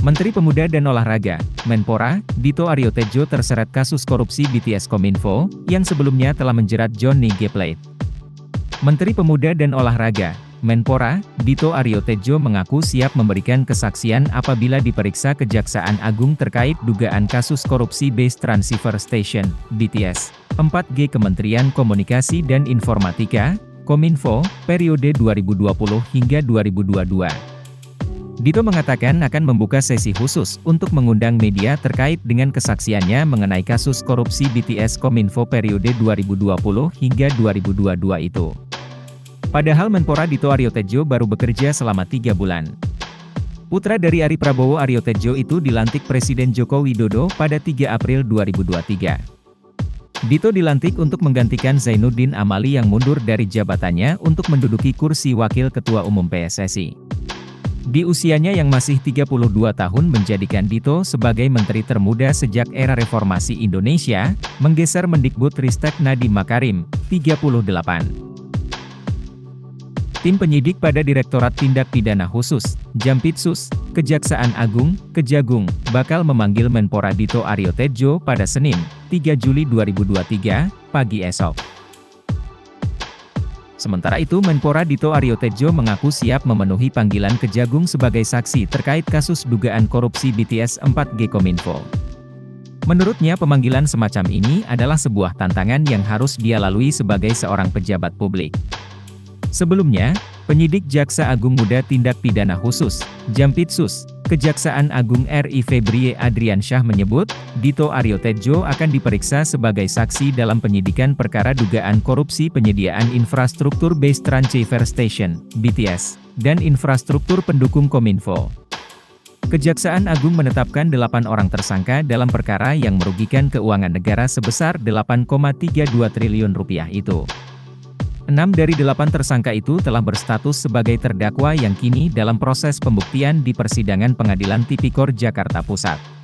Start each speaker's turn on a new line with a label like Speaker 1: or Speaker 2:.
Speaker 1: Menteri Pemuda dan Olahraga, Menpora, Dito Aryo Tejo terseret kasus korupsi BTS Kominfo, yang sebelumnya telah menjerat Johnny G. Plate. Menteri Pemuda dan Olahraga, Menpora, Dito Aryo Tejo mengaku siap memberikan kesaksian apabila diperiksa Kejaksaan Agung terkait dugaan kasus korupsi Base Transceiver Station, BTS, 4G Kementerian Komunikasi dan Informatika, Kominfo, periode 2020 hingga 2022. Dito mengatakan akan membuka sesi khusus untuk mengundang media terkait dengan kesaksiannya mengenai kasus korupsi BTS Kominfo periode 2020 hingga 2022 itu. Padahal Menpora Dito Aryo Tejo baru bekerja selama 3 bulan. Putra dari Ari Prabowo Aryo Tejo itu dilantik Presiden Joko Widodo pada 3 April 2023. Dito dilantik untuk menggantikan Zainuddin Amali yang mundur dari jabatannya untuk menduduki kursi Wakil Ketua Umum PSSI. Di usianya yang masih 32 tahun menjadikan Dito sebagai menteri termuda sejak era reformasi Indonesia, menggeser Mendikbudristek Nadiem Makarim, 38. Tim penyidik pada Direktorat Tindak Pidana Khusus, Jampitsus, Kejaksaan Agung, Kejagung, bakal memanggil Menpora Dito Aryo Tejo pada Senin, 3 Juli 2023, pagi esok. Sementara itu Menpora Dito Aryo Tejo mengaku siap memenuhi panggilan Kejagung sebagai saksi terkait kasus dugaan korupsi BTS 4G Kominfo. Menurutnya pemanggilan semacam ini adalah sebuah tantangan yang harus dia lalui sebagai seorang pejabat publik. Sebelumnya, penyidik Jaksa Agung Muda Tindak Pidana Khusus, Jampitsus, Kejaksaan Agung RI Febrie Adriansyah menyebut, Dito Aryo Tejo akan diperiksa sebagai saksi dalam penyidikan perkara dugaan korupsi penyediaan infrastruktur Base Transceiver Station, BTS, dan infrastruktur pendukung Kominfo. Kejaksaan Agung menetapkan 8 orang tersangka dalam perkara yang merugikan keuangan negara sebesar 8,32 triliun rupiah itu. 6 dari 8 tersangka itu telah berstatus sebagai terdakwa yang kini dalam proses pembuktian di persidangan Pengadilan Tipikor Jakarta Pusat.